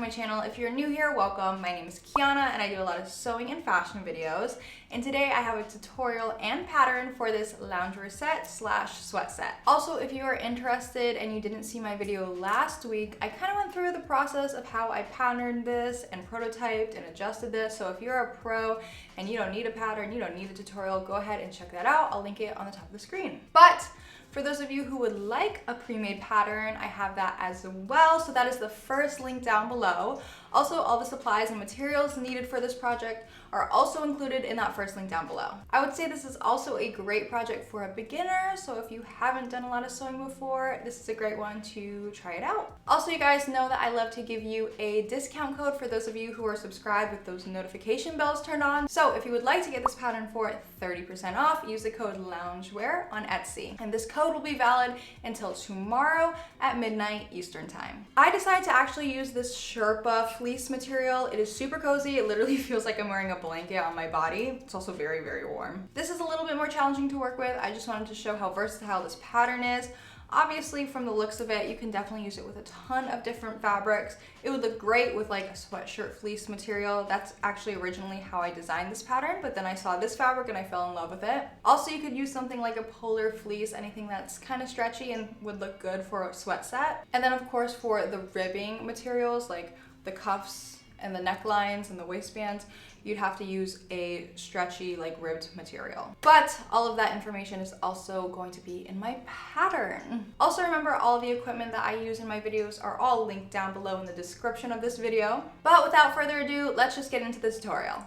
to my channel. If you're new here, welcome. My name is Kiana and I do a lot of sewing and fashion videos. And today I have a tutorial and pattern for this loungewear set slash sweat set. Also, if you are interested and you didn't see my video last week, I kind of went through the process of how I patterned this and prototyped and adjusted this. So if you're a pro and you don't need a pattern, you don't need a tutorial, go ahead and check that out. I'll link it on the top of the screen. But for those of you who would like a pre-made pattern, I have that as well. So that is the first link down below. Also, all the supplies and materials needed for this project are also included in that first link down below. I would say this is also a great project for a beginner. So if you haven't done a lot of sewing before, this is a great one to try it out. Also, you guys know that I love to give you a discount code for those of you who are subscribed with those notification bells turned on. So if you would like to get this pattern for 30% off, use the code Loungewear on Etsy. And this code will be valid until tomorrow at midnight Eastern time. I decided to actually use this Sherpa fleece material. It is super cozy. It literally feels like I'm wearing a blanket on my body. It's also very, very warm. This is a little bit more challenging to work with. I just wanted to show how versatile this pattern is. Obviously, from the looks of it, you can definitely use it with a ton of different fabrics. It would look great with like a sweatshirt fleece material. That's actually originally how I designed this pattern, but then I saw this fabric and I fell in love with it. Also, you could use something like a polar fleece, anything that's kind of stretchy and would look good for a sweat set. And then of course, for the ribbing materials, like the cuffs and the necklines and the waistbands, you'd have to use a stretchy, like ribbed material. But all of that information is also going to be in my pattern. Also remember, all the equipment that I use in my videos are all linked down below in the description of this video. But without further ado, let's just get into the tutorial.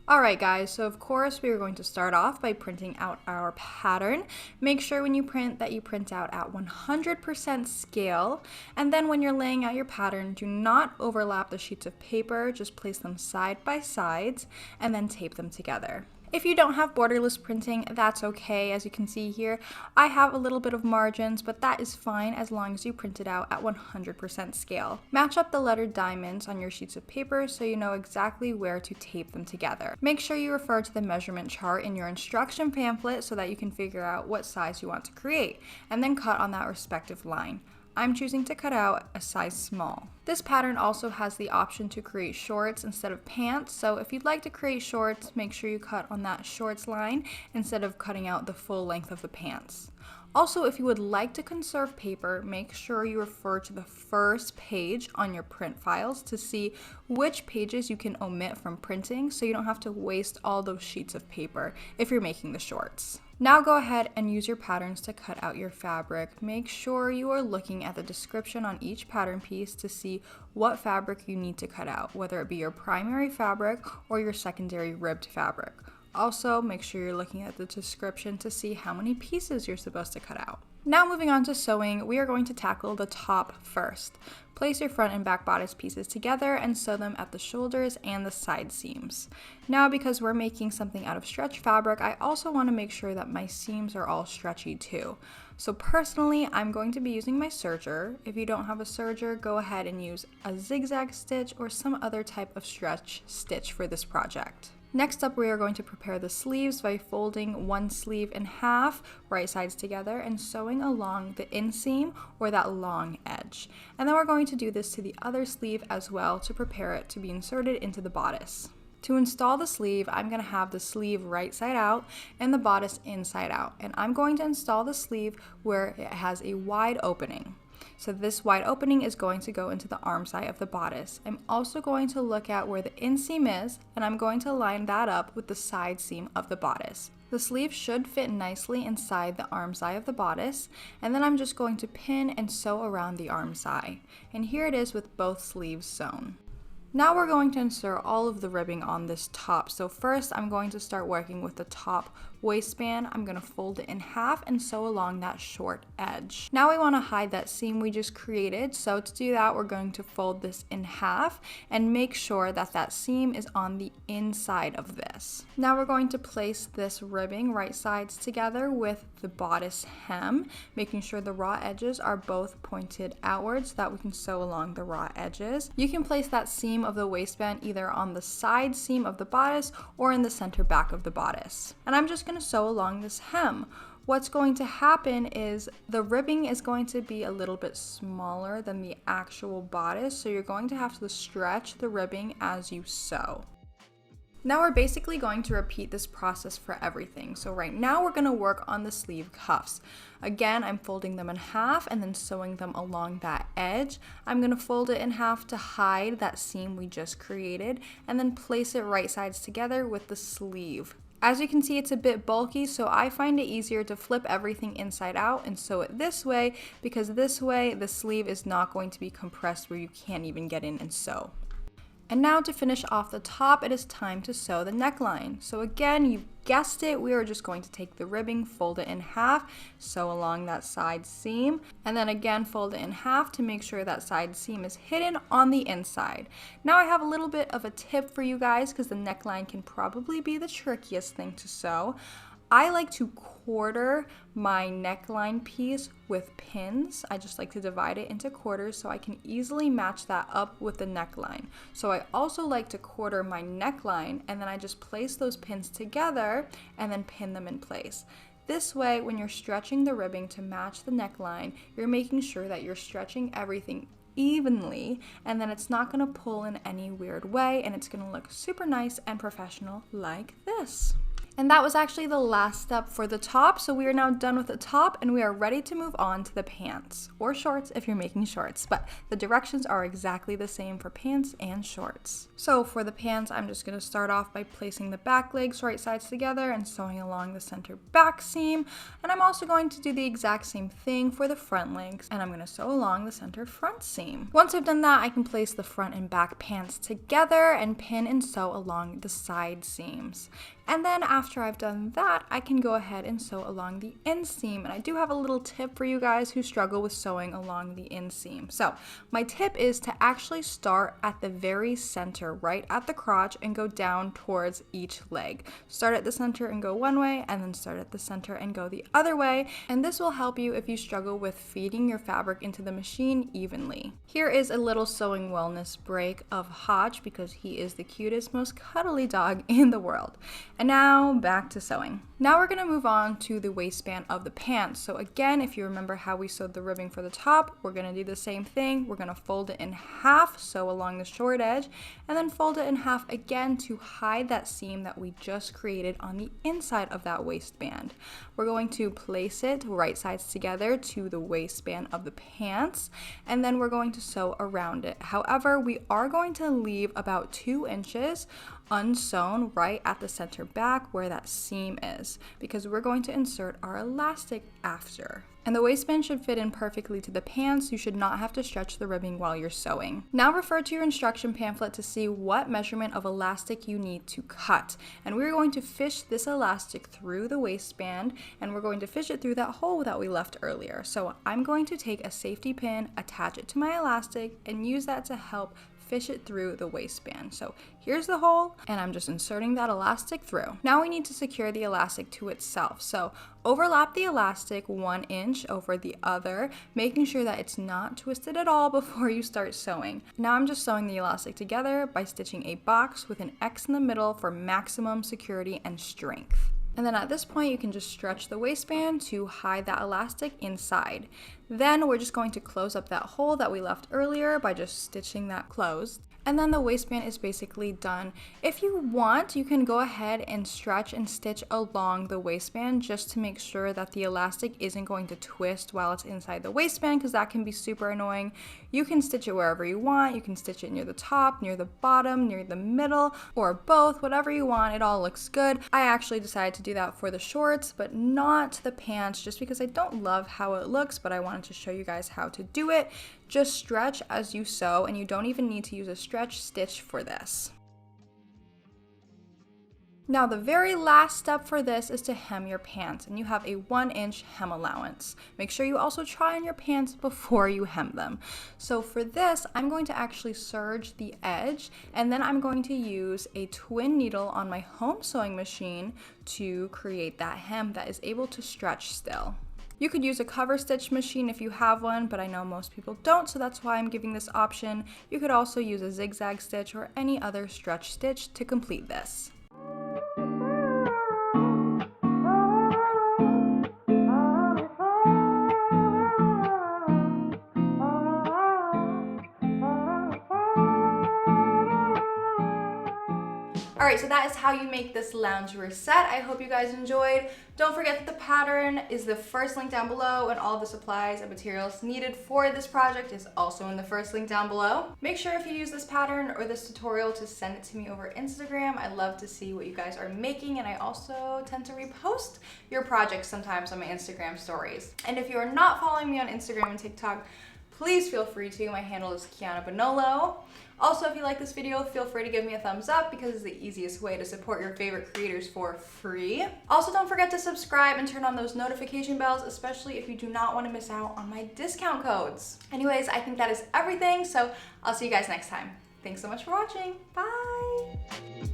Alright guys, so of course we are going to start off by printing out our pattern. Make sure when you print that you print out at 100% scale, and then when you're laying out your pattern, do not overlap the sheets of paper, just place them side by sides and then tape them together. If you don't have borderless printing, that's okay. As you can see here, I have a little bit of margins, but that is fine as long as you print it out at 100% scale. Match up the lettered diamonds on your sheets of paper so you know exactly where to tape them together. Make sure you refer to the measurement chart in your instruction pamphlet so that you can figure out what size you want to create, and then cut on that respective line. I'm choosing to cut out a size small. This pattern also has the option to create shorts instead of pants, so if you'd like to create shorts, make sure you cut on that shorts line instead of cutting out the full length of the pants. Also, if you would like to conserve paper, make sure you refer to the first page on your print files to see which pages you can omit from printing so you don't have to waste all those sheets of paper if you're making the shorts. Now go ahead and use your patterns to cut out your fabric. Make sure you are looking at the description on each pattern piece to see what fabric you need to cut out, whether it be your primary fabric or your secondary ribbed fabric. Also, make sure you're looking at the description to see how many pieces you're supposed to cut out. Now moving on to sewing, we are going to tackle the top first. Place your front and back bodice pieces together and sew them at the shoulders and the side seams. Now, because we're making something out of stretch fabric, I also want to make sure that my seams are all stretchy too. So personally, I'm going to be using my serger. If you don't have a serger, go ahead and use a zigzag stitch or some other type of stretch stitch for this project. Next up, we are going to prepare the sleeves by folding one sleeve in half, right sides together, and sewing along the inseam or that long edge. And then we're going to do this to the other sleeve as well to prepare it to be inserted into the bodice. To install the sleeve, I'm going to have the sleeve right side out and the bodice inside out. And I'm going to install the sleeve where it has a wide opening. So this wide opening is going to go into the arm side of the bodice. I'm also going to look at where the inseam is, and I'm going to line that up with the side seam of the bodice. The sleeve should fit nicely inside the arm side of the bodice, and then I'm just going to pin and sew around the arm side. And here it is with both sleeves sewn. Now we're going to insert all of the ribbing on this top. So first I'm going to start working with the top waistband. I'm going to fold it in half and sew along that short edge. Now we want to hide that seam we just created. So to do that, we're going to fold this in half and make sure that that seam is on the inside of this. Now we're going to place this ribbing right sides together with the bodice hem, making sure the raw edges are both pointed outwards so that we can sew along the raw edges. You can place that seam of the waistband either on the side seam of the bodice or in the center back of the bodice. And I'm just going to sew along this hem. what's going to happen is the ribbing is going to be a little bit smaller than the actual bodice, so you're going to have to stretch the ribbing as you sew. Now we're basically going to repeat this process for everything. So right now we're going to work on the sleeve cuffs. Again, I'm folding them in half and then sewing them along that edge. I'm going to fold it in half to hide that seam we just created and then place it right sides together with the sleeve. As you can see, it's a bit bulky, so I find it easier to flip everything inside out and sew it this way, because this way the sleeve is not going to be compressed where you can't even get in and sew. And now to finish off the top, it is time to sew the neckline. So again, you've guessed it, we are just going to take the ribbing, fold it in half, sew along that side seam, and then again fold it in half to make sure that side seam is hidden on the inside. Now I have a little bit of a tip for you guys, because the neckline can probably be the trickiest thing to sew. I like to quarter my neckline piece with pins. I just like to divide it into quarters so I can easily match that up with the neckline. So I also like to quarter my neckline, and then I just place those pins together and then pin them in place. This way, when you're stretching the ribbing to match the neckline, you're making sure that you're stretching everything evenly, and then it's not going to pull in any weird way, and it's going to look super nice and professional like this. And that was actually the last step for the top, so we are now done with the top and we are ready to move on to the pants, or shorts if you're making shorts, but the directions are exactly the same for pants and shorts. So for the pants, I'm just going to start off by placing the back legs right sides together and sewing along the center back seam, and I'm also going to do the exact same thing for the front legs, and I'm going to sew along the center front seam. Once I've done that, I can place the front and back pants together and pin and sew along the side seams. And then after I've done that, I can go ahead and sew along the inseam. And I do have a little tip for you guys who struggle with sewing along the inseam. So my tip is to actually start at the very center, right at the crotch, and go down towards each leg. Start at the center and go one way, and then start at the center and go the other way. And this will help you if you struggle with feeding your fabric into the machine evenly. Here is a little sewing wellness break of Hodge, because he is the cutest, most cuddly dog in the world. And now back to sewing. Now we're going to move on to the waistband of the pants. So again, if you remember how we sewed the ribbing for the top, we're going to do the same thing. We're going to fold it in half, sew along the short edge, and then fold it in half again to hide that seam that we just created on the inside of that waistband. We're going to place it right sides together to the waistband of the pants, and then we're going to sew around it. However, we are going to leave about 2 inches unsewn right at the center back where that seam is, because we're going to insert our elastic after. And the waistband should fit in perfectly to the pants. You should not have to stretch the ribbing while you're sewing. Now refer to your instruction pamphlet to see what measurement of elastic you need to cut. And we're going to fish this elastic through the waistband, and we're going to fish it through that hole that we left earlier. So I'm going to take a safety pin, attach it to my elastic, and use that to help fish it through the waistband. So here's the hole, and I'm just inserting that elastic through. Now we need to secure the elastic to itself. So overlap the elastic 1 inch over the other, making sure that it's not twisted at all before you start sewing. Now I'm just sewing the elastic together by stitching a box with an X in the middle for maximum security and strength. And then at this point, you can just stretch the waistband to hide that elastic inside. Then we're just going to close up that hole that we left earlier by just stitching that closed. And then the waistband is basically done. If you want, you can go ahead and stretch and stitch along the waistband just to make sure that the elastic isn't going to twist while it's inside the waistband, because that can be super annoying. You can stitch it wherever you want. You can stitch it near the top, near the bottom, near the middle, or both, whatever you want. It all looks good. I actually decided to do that for the shorts, but not the pants, just because I don't love how it looks, but I wanted to show you guys how to do it. Just stretch as you sew, and you don't even need to use a stretch stitch for this. Now the very last step for this is to hem your pants, and you have a 1 inch hem allowance. Make sure you also try on your pants before you hem them. So for this, I'm going to actually serge the edge, and then I'm going to use a twin needle on my home sewing machine to create that hem that is able to stretch still. You could use a cover stitch machine if you have one, but I know most people don't, so that's why I'm giving this option. You could also use a zigzag stitch or any other stretch stitch to complete this. All right, so that is how you make this loungewear set. I hope you guys enjoyed. Don't forget that the pattern is the first link down below, and all the supplies and materials needed for this project is also in the first link down below. Make sure if you use this pattern or this tutorial to send it to me over Instagram. I love to see what you guys are making, and I also tend to repost your projects sometimes on my Instagram stories. And if you are not following me on Instagram and TikTok, please feel free to. My handle is Kiana Bonolo. Also, if you like this video, feel free to give me a thumbs up because it's the easiest way to support your favorite creators for free. Also, don't forget to subscribe and turn on those notification bells, especially if you do not want to miss out on my discount codes. Anyways, I think that is everything, so I'll see you guys next time. Thanks so much for watching. Bye!